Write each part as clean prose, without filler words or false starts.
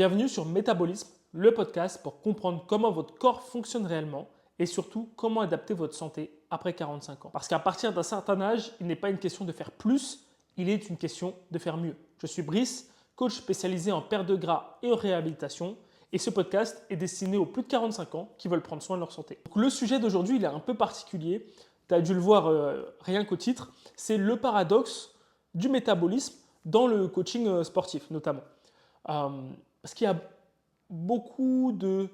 Bienvenue sur Métabolisme, le podcast pour comprendre comment votre corps fonctionne réellement et surtout comment adapter votre santé après 45 ans. Parce qu'à partir d'un certain âge, il n'est pas une question de faire plus, il est une question de faire mieux. Je suis Brice, coach spécialisé en perte de gras et en réhabilitation et ce podcast est destiné aux plus de 45 ans qui veulent prendre soin de leur santé. Donc, le sujet d'aujourd'hui, il est un peu particulier, tu as dû le voir rien qu'au titre, c'est le paradoxe du métabolisme dans le coaching sportif notamment. Parce qu'il y a beaucoup de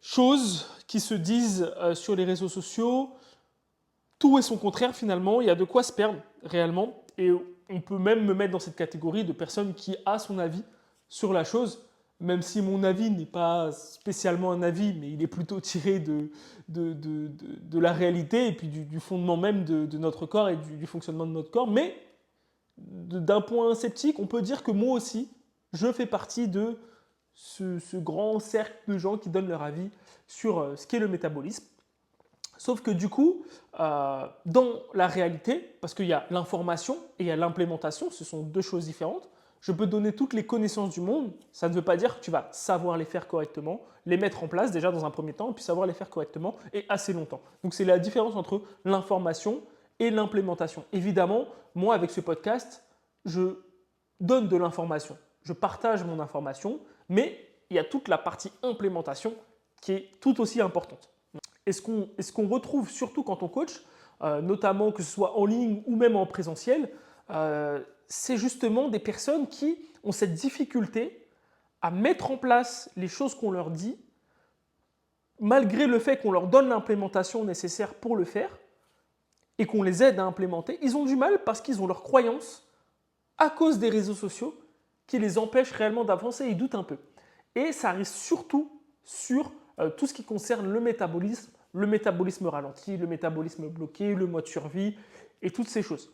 choses qui se disent sur les réseaux sociaux. Tout et son contraire finalement. Il y a de quoi se perdre réellement. Et on peut même me mettre dans cette catégorie de personne qui a son avis sur la chose. Même si mon avis n'est pas spécialement un avis, mais il est plutôt tiré de la réalité et puis du fondement même de notre corps et du fonctionnement de notre corps. Mais d'un point sceptique, on peut dire que moi aussi, je fais partie de ce grand cercle de gens qui donnent leur avis sur ce qu'est le métabolisme. Sauf que du coup, dans la réalité, parce qu'il y a l'information et il y a l'implémentation, ce sont deux choses différentes, je peux donner toutes les connaissances du monde, ça ne veut pas dire que tu vas savoir les faire correctement, les mettre en place déjà dans un premier temps, et puis savoir les faire correctement et assez longtemps. Donc c'est la différence entre l'information et l'implémentation. Évidemment, moi avec ce podcast, je donne de l'information, je partage mon information, mais il y a toute la partie implémentation qui est tout aussi importante. Et ce qu'on retrouve surtout quand on coach, notamment que ce soit en ligne ou même en présentiel, c'est justement des personnes qui ont cette difficulté à mettre en place les choses qu'on leur dit, malgré le fait qu'on leur donne l'implémentation nécessaire pour le faire et qu'on les aide à implémenter. Ils ont du mal parce qu'ils ont leurs croyances à cause des réseaux sociaux qui les empêchent réellement d'avancer, ils doutent un peu. Et ça arrive surtout sur tout ce qui concerne le métabolisme ralenti, le métabolisme bloqué, le mode survie et toutes ces choses.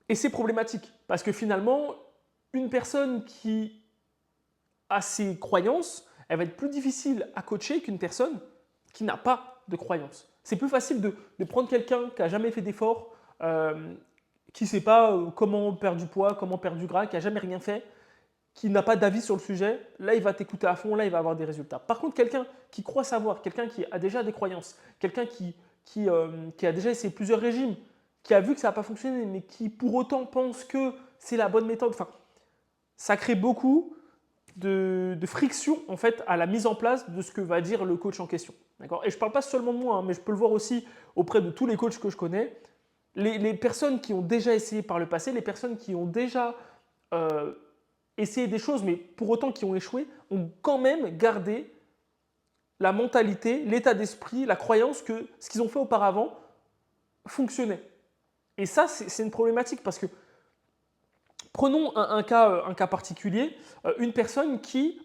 Et c'est problématique parce que finalement, une personne qui a ses croyances, elle va être plus difficile à coacher qu'une personne qui n'a pas de croyances. C'est plus facile de prendre quelqu'un qui n'a jamais fait d'effort, qui ne sait pas comment perdre du poids, comment perdre du gras, qui n'a jamais rien fait, qui n'a pas d'avis sur le sujet, là il va t'écouter à fond, là il va avoir des résultats. Par contre, quelqu'un qui croit savoir, quelqu'un qui a déjà des croyances, quelqu'un qui a déjà essayé plusieurs régimes, qui a vu que ça n'a pas fonctionné, mais qui pour autant pense que c'est la bonne méthode, enfin, ça crée beaucoup de friction en fait à la mise en place de ce que va dire le coach en question. Et je ne parle pas seulement de moi, hein, mais je peux le voir aussi auprès de tous les coachs que je connais. Les personnes qui ont déjà essayé par le passé, les personnes qui ont déjà essayé des choses, mais pour autant qui ont échoué, ont quand même gardé la mentalité, l'état d'esprit, la croyance que ce qu'ils ont fait auparavant fonctionnait. Et ça, c'est une problématique parce que prenons un cas particulier, une personne qui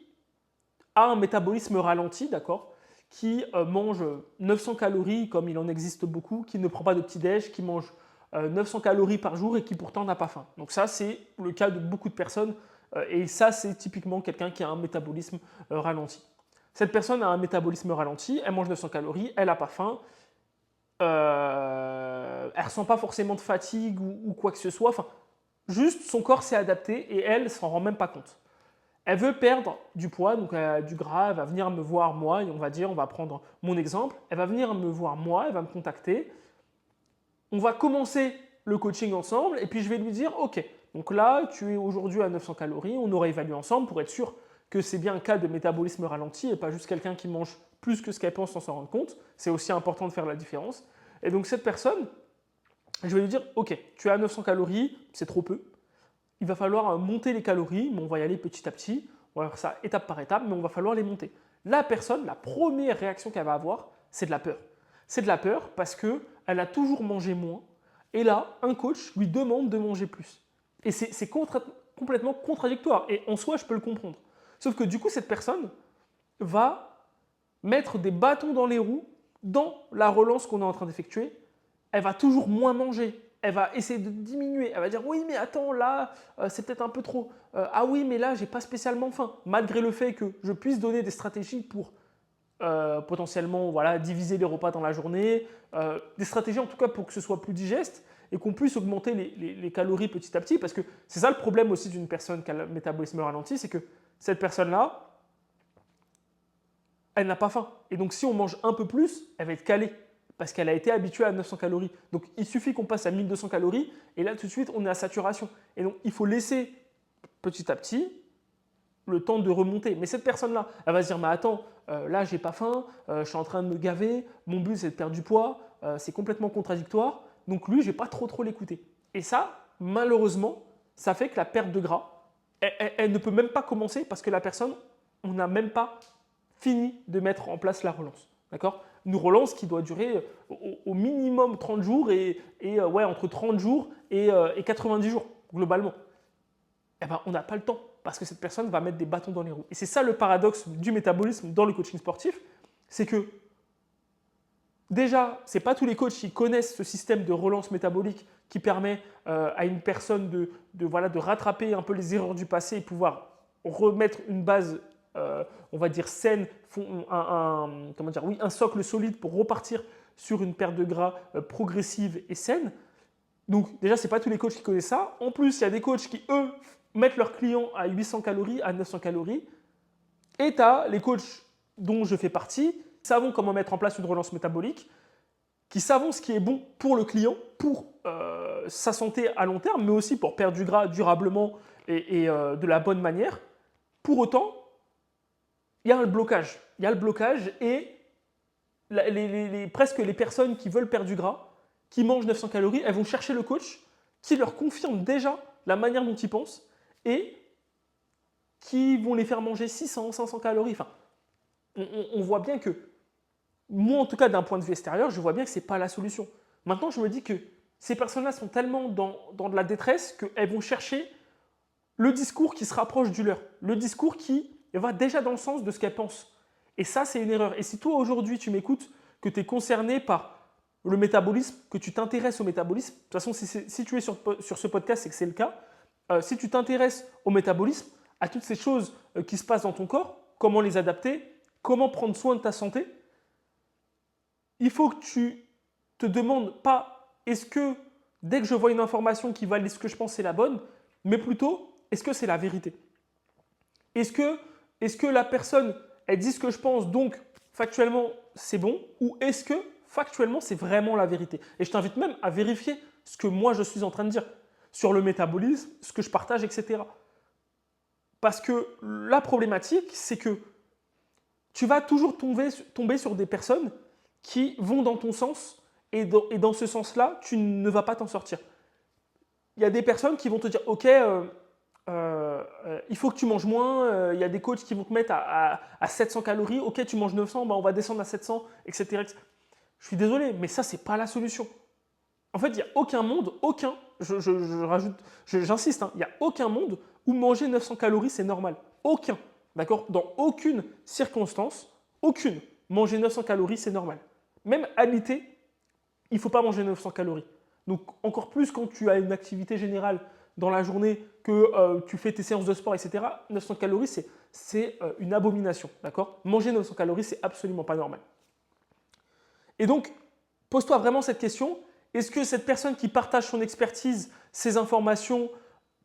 a un métabolisme ralenti, d'accord, qui mange 900 calories comme il en existe beaucoup, qui ne prend pas de petit-déj, qui mange 900 calories par jour et qui pourtant n'a pas faim. Donc ça, c'est le cas de beaucoup de personnes et ça, c'est typiquement quelqu'un qui a un métabolisme ralenti. Cette personne a un métabolisme ralenti, elle mange 900 calories, elle n'a pas faim, elle ne ressent pas forcément de fatigue ou quoi que ce soit, enfin, juste son corps s'est adapté et elle ne s'en rend même pas compte. Elle veut perdre du poids, donc du gras, elle va venir me voir moi, et on va prendre mon exemple, elle va venir me voir moi, elle va me contacter, on va commencer le coaching ensemble et puis je vais lui dire ok, donc là tu es aujourd'hui à 900 calories, on aura évalué ensemble pour être sûr que c'est bien un cas de métabolisme ralenti et pas juste quelqu'un qui mange plus que ce qu'elle pense sans s'en rendre compte, c'est aussi important de faire la différence. Et donc cette personne, je vais lui dire ok, tu es à 900 calories, c'est trop peu, il va falloir monter les calories, mais on va y aller petit à petit, on va faire ça étape par étape, mais on va falloir les monter. La personne, la première réaction qu'elle va avoir, c'est de la peur. C'est de la peur parce qu'elle a toujours mangé moins, et là, un coach lui demande de manger plus. Et c'est complètement contradictoire, et en soi, je peux le comprendre. Sauf que du coup, cette personne va mettre des bâtons dans les roues dans la relance qu'on est en train d'effectuer. Elle va toujours moins manger. Elle va essayer de diminuer. Elle va dire oui, mais attends, là, c'est peut-être un peu trop. Ah oui, mais là, j'ai pas spécialement faim. Malgré le fait que je puisse donner des stratégies pour potentiellement voilà, diviser les repas dans la journée, des stratégies en tout cas pour que ce soit plus digeste, et qu'on puisse augmenter les calories petit à petit, parce que c'est ça le problème aussi d'une personne qui a le métabolisme ralenti, c'est que cette personne-là, elle n'a pas faim. Et donc si on mange un peu plus, elle va être calée, parce qu'elle a été habituée à 900 calories. Donc il suffit qu'on passe à 1200 calories, et là tout de suite on est à saturation. Et donc il faut laisser petit à petit le temps de remonter. Mais cette personne-là, elle va se dire, mais attends, là j'ai pas faim, je suis en train de me gaver, mon but c'est de perdre du poids, c'est complètement contradictoire, donc lui je vais pas trop l'écouter. Et ça, malheureusement, ça fait que la perte de gras, elle ne peut même pas commencer parce que la personne, on n'a même pas fini de mettre en place la relance. D'accord? Une relance qui doit durer au minimum 30 jours et ouais, entre 30 jours et 90 jours, globalement. Eh ben, on n'a pas le temps parce que cette personne va mettre des bâtons dans les roues. Et c'est ça le paradoxe du métabolisme dans le coaching sportif, c'est que déjà, ce n'est pas tous les coachs qui connaissent ce système de relance métabolique qui permet à une personne de rattraper un peu les erreurs du passé et pouvoir remettre une base, on va dire, saine, un socle solide pour repartir sur une perte de gras progressive et saine. Donc déjà, ce n'est pas tous les coachs qui connaissent ça. En plus, il y a des coachs qui, eux, mettent leurs clients à 800 calories, à 900 calories. Et tu as les coachs dont je fais partie, qui savent comment mettre en place une relance métabolique, qui savent ce qui est bon pour le client, pour sa santé à long terme, mais aussi pour perdre du gras durablement et de la bonne manière. Pour autant, il y a le blocage. Il y a le blocage et presque les personnes qui veulent perdre du gras, qui mangent 900 calories, elles vont chercher le coach qui leur confirme déjà la manière dont ils pensent et qui vont les faire manger 600, 500 calories. Enfin, on voit bien que, moi en tout cas d'un point de vue extérieur, je vois bien que ce n'est pas la solution. Maintenant, je me dis que ces personnes-là sont tellement dans de la détresse qu'elles vont chercher le discours qui se rapproche du leur, le discours qui va déjà dans le sens de ce qu'elles pensent. Et ça, c'est une erreur. Et si toi, aujourd'hui, tu m'écoutes, que tu es concerné par le métabolisme, que tu t'intéresses au métabolisme, de toute façon, si tu es sur ce podcast, c'est que c'est le cas. Si tu t'intéresses au métabolisme, à toutes ces choses qui se passent dans ton corps, comment les adapter, comment prendre soin de ta santé, il faut que tu te demandes pas est-ce que dès que je vois une information qui valide ce que je pense c'est la bonne, mais plutôt est-ce que c'est la vérité? Est-ce que la personne, elle dit ce que je pense, donc factuellement c'est bon, ou est-ce que factuellement c'est vraiment la vérité? Et je t'invite même à vérifier ce que moi je suis en train de dire sur le métabolisme, ce que je partage, etc. Parce que la problématique, c'est que tu vas toujours tomber sur des personnes qui vont dans ton sens et dans ce sens-là, tu ne vas pas t'en sortir. Il y a des personnes qui vont te dire « Ok, il faut que tu manges moins. Il y a des coachs qui vont te mettre à 700 calories. Ok, tu manges 900, bah on va descendre à 700, etc. » Je suis désolé, mais ça, ce n'est pas la solution. En fait, il n'y a aucun monde, j'insiste, il n'y a aucun monde où manger 900 calories, c'est normal. Aucun. D'accord? Dans aucune circonstance, aucune, manger 900 calories, c'est normal. Même habiter, il ne faut pas manger 900 calories. Donc, encore plus quand tu as une activité générale dans la journée, que tu fais tes séances de sport, etc., 900 calories, c'est une abomination. D'accord? Manger 900 calories, c'est absolument pas normal. Et donc, pose-toi vraiment cette question. Est-ce que cette personne qui partage son expertise, ses informations,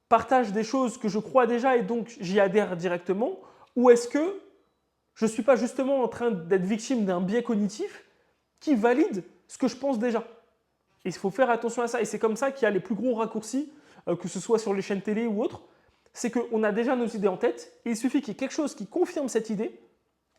partage des choses que je crois déjà et donc j'y adhère directement? Ou est-ce que je ne suis pas justement en train d'être victime d'un biais cognitif qui valide ce que je pense déjà? Et il faut faire attention à ça. Et c'est comme ça qu'il y a les plus gros raccourcis, que ce soit sur les chaînes télé ou autres. C'est qu'on a déjà nos idées en tête et il suffit qu'il y ait quelque chose qui confirme cette idée,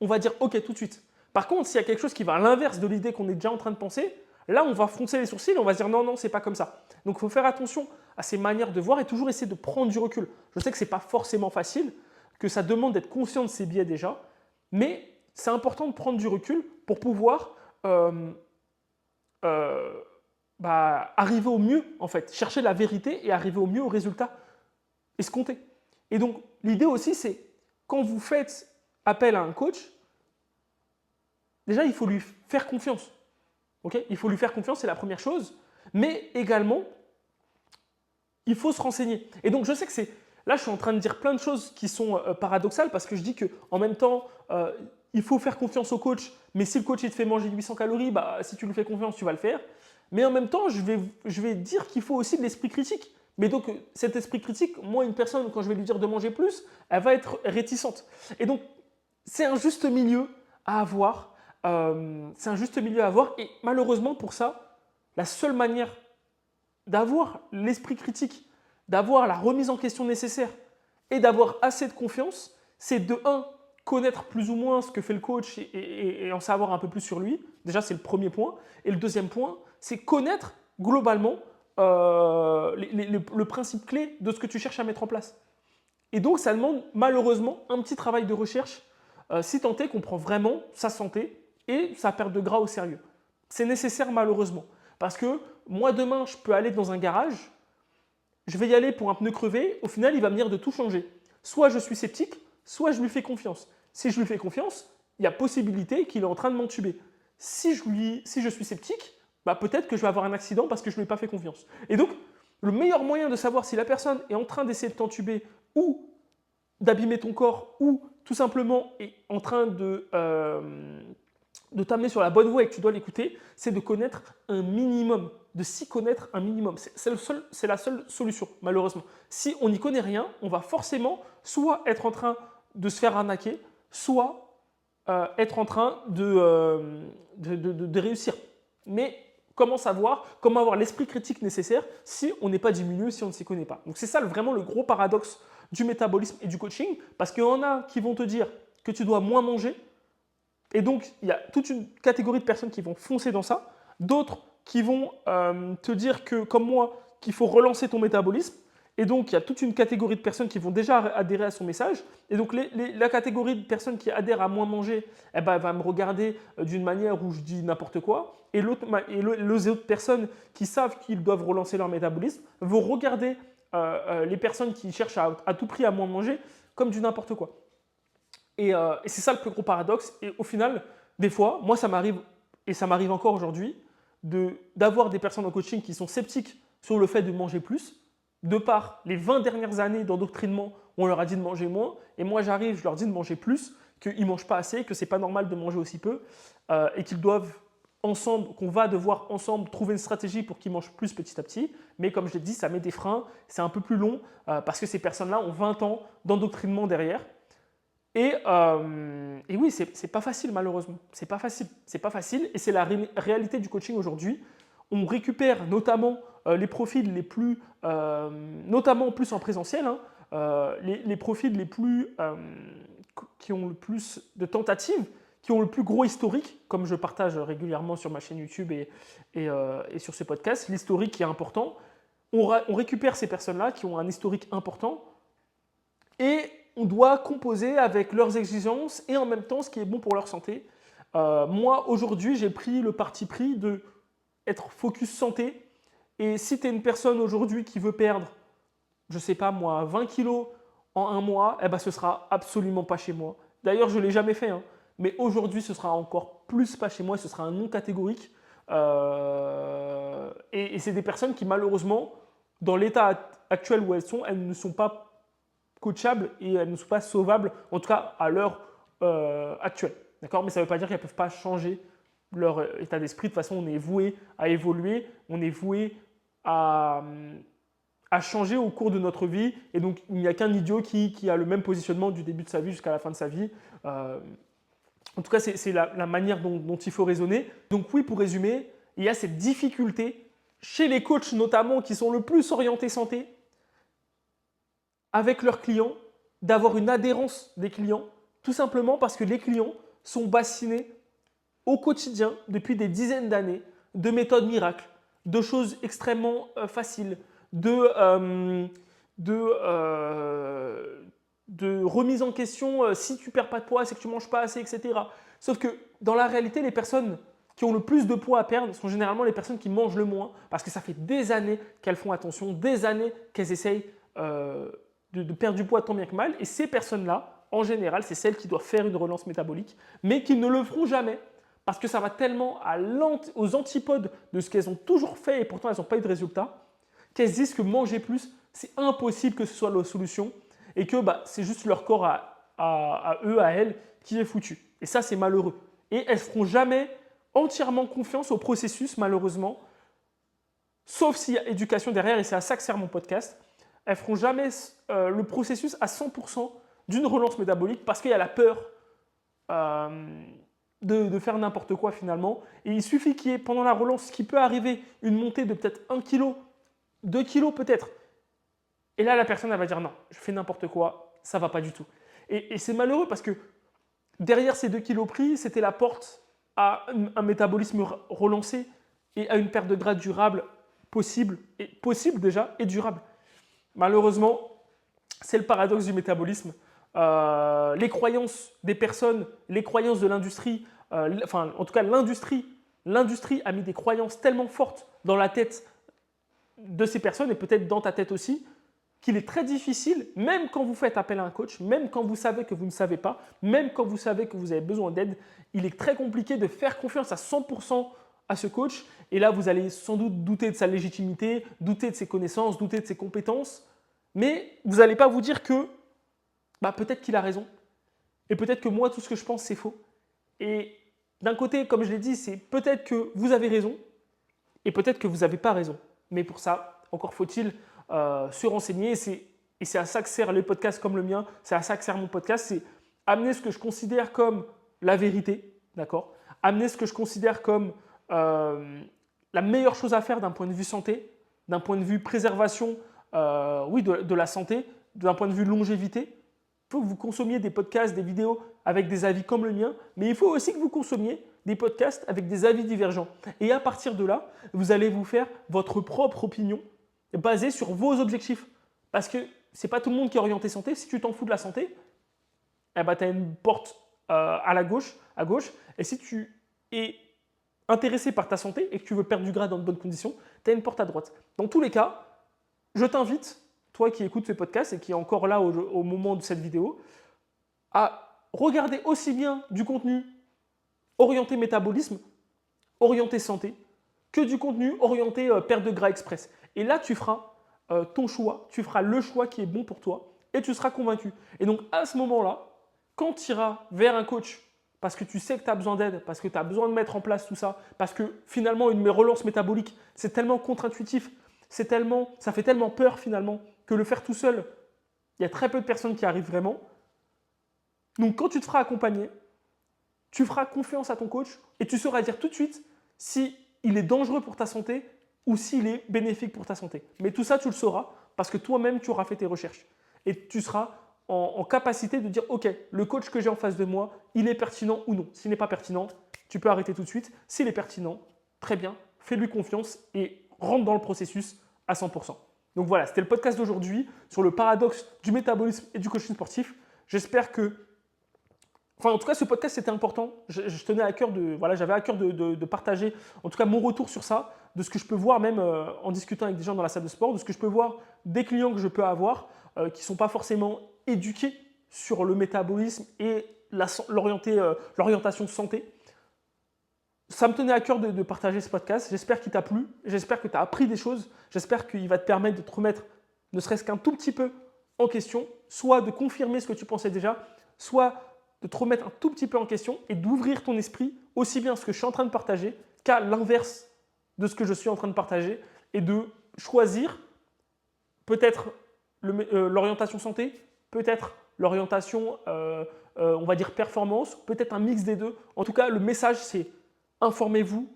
on va dire OK tout de suite. Par contre, s'il y a quelque chose qui va à l'inverse de l'idée qu'on est déjà en train de penser, là, on va froncer les sourcils et on va se dire non, c'est pas comme ça. Donc, il faut faire attention à ces manières de voir et toujours essayer de prendre du recul. Je sais que ce n'est pas forcément facile, que ça demande d'être conscient de ses biais déjà, mais c'est important de prendre du recul pour pouvoir arriver au mieux, en fait. Chercher la vérité et arriver au mieux au résultat escompté. Et donc, l'idée aussi, c'est quand vous faites appel à un coach, déjà, il faut lui faire confiance. Okay, il faut lui faire confiance, c'est la première chose. Mais également, il faut se renseigner. Et donc, je sais que là, je suis en train de dire plein de choses qui sont paradoxales parce que je dis qu'en même temps, il faut faire confiance au coach. Mais si le coach il te fait manger 800 calories, bah, si tu lui fais confiance, tu vas le faire. Mais en même temps, je vais dire qu'il faut aussi de l'esprit critique. Mais donc, cet esprit critique, moi, une personne, quand je vais lui dire de manger plus, elle va être réticente. Et donc, c'est un juste milieu à avoir. C'est un juste milieu à avoir. Et malheureusement, pour ça, la seule manière d'avoir l'esprit critique, d'avoir la remise en question nécessaire et d'avoir assez de confiance, c'est de un, connaître plus ou moins ce que fait le coach et en savoir un peu plus sur lui. Déjà, c'est le premier point. Et le deuxième point, c'est connaître globalement le principe clé de ce que tu cherches à mettre en place. Et donc, ça demande malheureusement un petit travail de recherche si tant est qu'on prend vraiment sa santé et sa perte de gras au sérieux. C'est nécessaire malheureusement. Parce que moi, demain, je peux aller dans un garage, je vais y aller pour un pneu crevé, au final, il va me dire de tout changer. Soit je suis sceptique, soit je lui fais confiance. Si je lui fais confiance, il y a possibilité qu'il est en train de m'entuber. Si je suis sceptique, bah peut-être que je vais avoir un accident parce que je ne lui ai pas fait confiance. Et donc, le meilleur moyen de savoir si la personne est en train d'essayer de t'entuber ou d'abîmer ton corps ou tout simplement est en train de t'amener sur la bonne voie et que tu dois l'écouter, c'est de connaître un minimum, de s'y connaître un minimum. C'est la seule solution, malheureusement. Si on n'y connaît rien, on va forcément soit être en train de se faire arnaquer, soit être en train de réussir. Mais comment savoir, comment avoir l'esprit critique nécessaire si on n'est pas du milieu, si on ne s'y connaît pas. Donc c'est ça vraiment le gros paradoxe du métabolisme et du coaching, parce qu'il y en a qui vont te dire que tu dois moins manger, et donc il y a toute une catégorie de personnes qui vont foncer dans ça, d'autres qui vont te dire que, comme moi, qu'il faut relancer ton métabolisme, et donc il y a toute une catégorie de personnes qui vont déjà adhérer à son message, et donc la catégorie de personnes qui adhèrent à moins manger, eh ben, elle va me regarder d'une manière où je dis n'importe quoi, et les autres personnes qui savent qu'ils doivent relancer leur métabolisme vont regarder les personnes qui cherchent à tout prix à moins manger comme du n'importe quoi. Et c'est ça le plus gros paradoxe. Et au final, des fois, moi ça m'arrive, et ça m'arrive encore aujourd'hui, d'avoir des personnes en coaching qui sont sceptiques sur le fait de manger plus, de par les 20 dernières années d'endoctrinement où on leur a dit de manger moins, et moi j'arrive, je leur dis de manger plus, qu'ils ne mangent pas assez, que ce n'est pas normal de manger aussi peu, et qu'ils doivent ensemble, qu'on va devoir ensemble trouver une stratégie pour qu'ils mangent plus petit à petit. Mais comme je l'ai dit, ça met des freins, c'est un peu plus long, parce que ces personnes-là ont 20 ans d'endoctrinement derrière. Et oui, c'est pas facile malheureusement. C'est pas facile. C'est pas facile et c'est la réalité du coaching aujourd'hui. On récupère notamment les profils les plus, notamment plus en présentiel, hein, les profils les plus, qui ont le plus de tentatives, qui ont le plus gros historique, comme je partage régulièrement sur ma chaîne YouTube et sur ce podcast. L'historique qui est important. On récupère ces personnes-là qui ont un historique important et on doit composer avec leurs exigences et en même temps ce qui est bon pour leur santé. Moi, aujourd'hui, j'ai pris le parti pris d'être focus santé. Et si tu es une personne aujourd'hui qui veut perdre, je ne sais pas moi, 20 kilos en un mois, eh ben, ce ne sera absolument pas chez moi. D'ailleurs, je ne l'ai jamais fait, hein, mais aujourd'hui, ce sera encore plus pas chez moi, ce sera un non catégorique. Et c'est des personnes qui, malheureusement, dans l'état actuel où elles ne sont pas coachables et elles ne sont pas sauvables, en tout cas à l'heure actuelle. D'accord ? Mais ça ne veut pas dire qu'elles ne peuvent pas changer leur état d'esprit. De toute façon, on est voué à évoluer, on est voué à changer au cours de notre vie. Et donc, il n'y a qu'un idiot qui a le même positionnement du début de sa vie jusqu'à la fin de sa vie. En tout cas, c'est la manière dont il faut raisonner. Donc oui, pour résumer, il y a cette difficulté chez les coachs notamment qui sont le plus orientés santé, avec leurs clients, d'avoir une adhérence des clients, tout simplement parce que les clients sont bassinés au quotidien depuis des dizaines d'années de méthodes miracles, de choses extrêmement faciles, de remise en question, si tu ne perds pas de poids, c'est que tu ne manges pas assez, etc. Sauf que dans la réalité, les personnes qui ont le plus de poids à perdre sont généralement les personnes qui mangent le moins parce que ça fait des années qu'elles font attention, des années qu'elles essayent de perdre du poids tant bien que mal. Et ces personnes-là, en général, c'est celles qui doivent faire une relance métabolique, mais qui ne le feront jamais parce que ça va tellement aux antipodes de ce qu'elles ont toujours fait et pourtant elles n'ont pas eu de résultat, qu'elles se disent que manger plus, c'est impossible que ce soit la solution et que c'est juste leur corps à eux, à elles, qui est foutu. Et ça, c'est malheureux. Et elles ne feront jamais entièrement confiance au processus, malheureusement, sauf s'il y a éducation derrière, et c'est à ça que sert mon podcast, elles ne feront jamais le processus à 100% d'une relance métabolique parce qu'il y a la peur de faire n'importe quoi finalement. Et il suffit qu'il y ait pendant la relance, ce qui peut arriver, une montée de peut-être 1 kg, 2 kg peut-être. Et là, la personne, elle va dire non, je fais n'importe quoi, ça ne va pas du tout. Et c'est malheureux parce que derrière ces 2 kilos pris, c'était la porte à un métabolisme relancé et à une perte de gras durable possible déjà et durable. Malheureusement, c'est le paradoxe du métabolisme. Les croyances des personnes, les croyances de l'industrie, enfin en tout cas l'industrie a mis des croyances tellement fortes dans la tête de ces personnes et peut-être dans ta tête aussi, qu'il est très difficile, même quand vous faites appel à un coach, même quand vous savez que vous ne savez pas, même quand vous savez que vous avez besoin d'aide, il est très compliqué de faire confiance à 100% à ce coach. Et là, vous allez sans doute douter de sa légitimité, douter de ses connaissances, douter de ses compétences, mais vous n'allez pas vous dire que peut-être qu'il a raison, et peut-être que moi, tout ce que je pense, c'est faux. Et d'un côté, comme je l'ai dit, c'est peut-être que vous avez raison, et peut-être que vous n'avez pas raison. Mais pour ça, encore faut-il se renseigner. Et c'est à ça que sert les podcasts comme le mien, c'est à ça que sert mon podcast, c'est amener ce que je considère comme la vérité, d'accord ? Amener ce que je considère comme la meilleure chose à faire d'un point de vue santé, d'un point de vue préservation de la santé, d'un point de vue longévité. Il faut que vous consommiez des podcasts, des vidéos avec des avis comme le mien, mais il faut aussi que vous consommiez des podcasts avec des avis divergents. Et à partir de là, vous allez vous faire votre propre opinion basée sur vos objectifs. Parce que ce n'est pas tout le monde qui est orienté santé. Si tu t'en fous de la santé, tu as une porte à gauche. Et si tu es intéressé par ta santé et que tu veux perdre du gras dans de bonnes conditions, tu as une porte à droite. Dans tous les cas, je t'invite, toi qui écoutes ce podcast et qui est encore là au moment de cette vidéo, à regarder aussi bien du contenu orienté métabolisme, orienté santé, que du contenu orienté perte de gras express. Et là, tu feras ton choix, tu feras le choix qui est bon pour toi et tu seras convaincu. Et donc, à ce moment-là, quand tu iras vers un coach, parce que tu sais que tu as besoin d'aide, parce que tu as besoin de mettre en place tout ça, parce que finalement, une relance métabolique, c'est tellement contre-intuitif, ça fait tellement peur finalement, que le faire tout seul, il y a très peu de personnes qui arrivent vraiment. Donc, quand tu te feras accompagner, tu feras confiance à ton coach et tu sauras dire tout de suite si il est dangereux pour ta santé ou s'il est bénéfique pour ta santé. Mais tout ça, tu le sauras parce que toi-même, tu auras fait tes recherches. Et tu seras en capacité de dire, OK, le coach que j'ai en face de moi, il est pertinent ou non. S'il n'est pas pertinent, tu peux arrêter tout de suite. S'il est pertinent, très bien, fais-lui confiance et rentre dans le processus à 100%. Donc voilà, c'était le podcast d'aujourd'hui sur le paradoxe du métabolisme et du coaching sportif. J'espère que en tout cas, ce podcast, c'était important. Je tenais à cœur j'avais à cœur de partager, en tout cas, mon retour sur ça, de ce que je peux voir même en discutant avec des gens dans la salle de sport, de ce que je peux voir des clients que je peux avoir qui ne sont pas forcément éduqués sur le métabolisme et l'orientation santé. Ça me tenait à cœur de partager ce podcast. J'espère qu'il t'a plu. J'espère que tu as appris des choses. J'espère qu'il va te permettre de te remettre, ne serait-ce qu'un tout petit peu en question, soit de confirmer ce que tu pensais déjà, soit de te remettre un tout petit peu en question et d'ouvrir ton esprit aussi bien à ce que je suis en train de partager qu'à l'inverse de ce que je suis en train de partager et de choisir peut-être l'orientation santé, peut-être l'orientation, on va dire performance, peut-être un mix des deux. En tout cas, le message, c'est informez-vous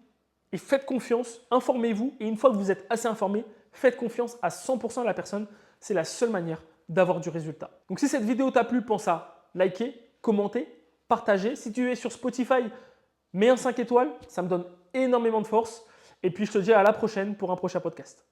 et faites confiance. Informez-vous et une fois que vous êtes assez informé, faites confiance à 100% à la personne. C'est la seule manière d'avoir du résultat. Donc si cette vidéo t'a plu, pense à liker, commenter, partager. Si tu es sur Spotify, mets un 5 étoiles, ça me donne énormément de force. Et puis je te dis à la prochaine pour un prochain podcast.